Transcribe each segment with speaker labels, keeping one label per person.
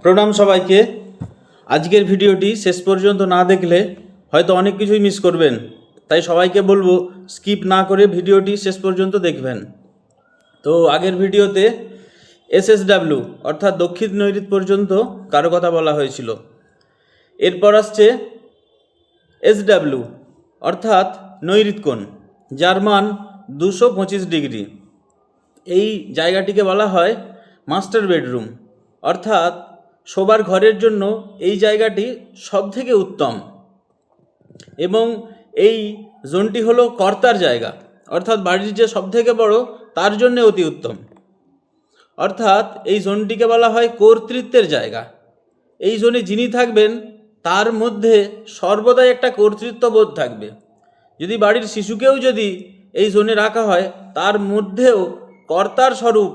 Speaker 1: প্রণাম সবাইকে। আজকের ভিডিওটি শেষ পর্যন্ত না দেখলে হয়তো অনেক কিছুই মিস করবেন, তাই সবাইকে বলবো স্কিপ না করে ভিডিওটি শেষ পর্যন্ত দেখবেন। তো আগের ভিডিওতে SSW অর্থাৎ দক্ষিণ নৈঋত পর্যন্ত কারো কথা বলা হয়েছিল। এরপর আসছে SW অর্থাৎ নৈঋত কোণ, যার মান 225 ডিগ্রি। এই জায়গাটিকে বলা হয় মাস্টার বেডরুম, অর্থাৎ শোবার ঘরের জন্য এই জায়গাটি সবথেকে উত্তম। এবং এই জোনটি হলো কর্তার জায়গা, অর্থাৎ বাড়ির যে সবথেকে বড় তার জন্য অতি উত্তম। অর্থাৎ এই জোনটিকে বলা হয় কর্তৃত্বের জায়গা। এই জোনে যিনি থাকবেন তার মধ্যে সর্বদাই একটা কর্তৃত্ববোধ থাকবে। যদি বাড়ির শিশুকেও যদি এই জোনে রাখা হয়, তার মধ্যেও কর্তার স্বরূপ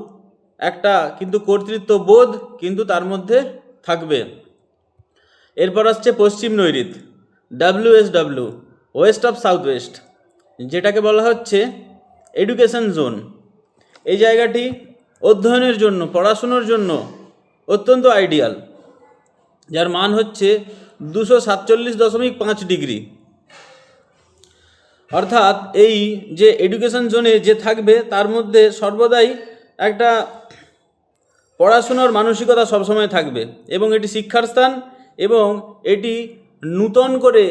Speaker 1: একটা কিন্তু কর্তৃত্ববোধ কিন্তু তার মধ্যে থাকবে। এরপর আসছে পশ্চিম নৈঋত WSW, West of south West, যেটাকে বলা হচ্ছে এডুকেশন জোন। এই জায়গাটি অধ্যয়নের জন্য, পড়াশুনোর জন্য অত্যন্ত আইডিয়াল, যার মান হচ্ছে 247.5 ডিগ্রি। অর্থাৎ এই যে এডুকেশন জোনে যে থাকবে তার মধ্যে সর্বদাই একটা পড়াশুনোর মানসিকতা সবসময় থাকবে, এবং এটি শিক্ষার স্থান এবং এটি নূতন করে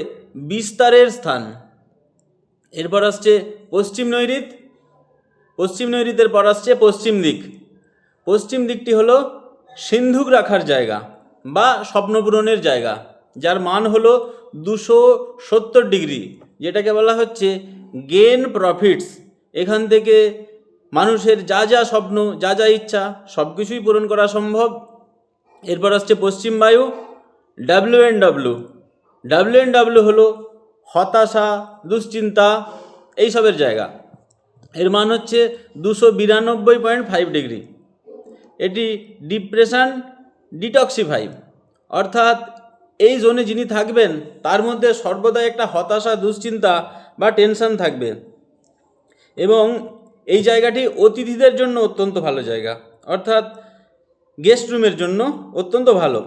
Speaker 1: বিস্তারের স্থান। এরপর আসছে পশ্চিম নৈঋত। পশ্চিম নৈঋতের পর আসছে পশ্চিম দিক। পশ্চিম দিকটি হলো সিন্ধুক রাখার জায়গা বা স্বপ্নপূরণের জায়গা, যার মান হলো 270 ডিগ্রি, যেটাকে বলা হচ্ছে গেন প্রফিটস। এখান থেকে মানুষের যা যা স্বপ্ন, যা যা ইচ্ছা সব কিছুই পূরণ করা সম্ভব। এরপর আসছে পশ্চিম বায়ু WNW। WNW হলো হতাশা, দুশ্চিন্তা এইসবের জায়গা। এর মান হচ্ছে 292.5 ডিগ্রি। এটি ডিপ্রেশন ডিটক্সিফাই, অর্থাৎ এই জোনে যিনি থাকবেন তার মধ্যে সর্বদাই একটা হতাশা, দুশ্চিন্তা বা টেনশন থাকবে। এবং এই জায়গাটি অতিথিদের জন্য অত্যন্ত ভালো জায়গা, অর্থাৎ গেস্ট রুমের জন্য অত্যন্ত ভালো।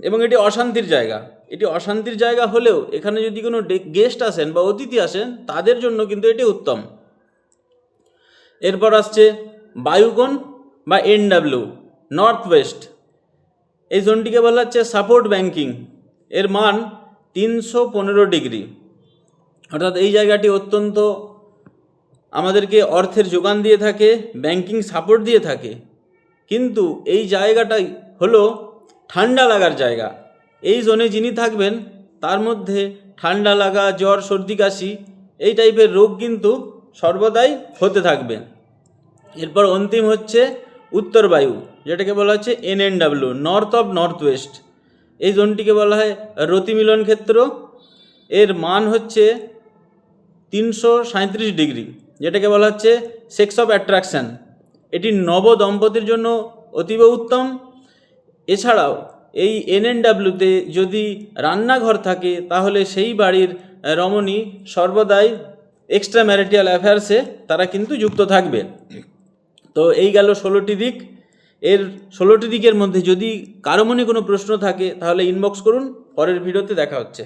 Speaker 1: এবং এটি অশান্তির জায়গা। এটি অশান্তির জায়গা হলেও এখানে যদি কোনো গেস্ট আসেন বা অতিথি আসেন তাদের জন্য কিন্তু এটি উত্তম। এরপর আসছে বায়ুকোণ বা NW, নর্থ ওয়েস্ট। এই জোনটিকে বলা হচ্ছে সাপোর্ট ব্যাংকিং। এর মান 315 ডিগ্রি। অর্থাৎ এই জায়গাটি অত্যন্ত আমাদেরকে অর্থের যোগান দিয়ে থাকে, ব্যাংকিং সাপোর্ট দিয়ে থাকে। কিন্তু এই জায়গাটাই হলো ঠান্ডা লাগার জায়গা। এই জোনে যিনি থাকবেন তার মধ্যে ঠান্ডা লাগা, জ্বর, সর্দি, কাশি এই টাইপের রোগ কিন্তু সর্বদাই হতে থাকবে। এরপর অন্তিম হচ্ছে উত্তর বায়ু, যেটাকে বলা হচ্ছে NNW, north of north West. এই জোনটিকে বলা হয় রতিমিলন ক্ষেত্র। এর মান হচ্ছে 337 ডিগ্রি, যেটাকে বলা হচ্ছে সেক্স অফ অ্যাট্রাকশান। এটি নব দম্পতির জন্য অতীব উত্তম। এছাড়াও এই NNWতে যদি রান্নাঘর থাকে তাহলে সেই বাড়ির রমণী সর্বদাই এক্সট্রা ম্যারিটাল অ্যাফেয়ার্সে তারা কিন্তু যুক্ত থাকবে। তো এই গেল 16টি দিক। এর 16টি দিকের মধ্যে যদি কারো মনে কোনো প্রশ্ন থাকে তাহলে ইনবক্স করুন। পরের ভিডিওতে দেখা হচ্ছে।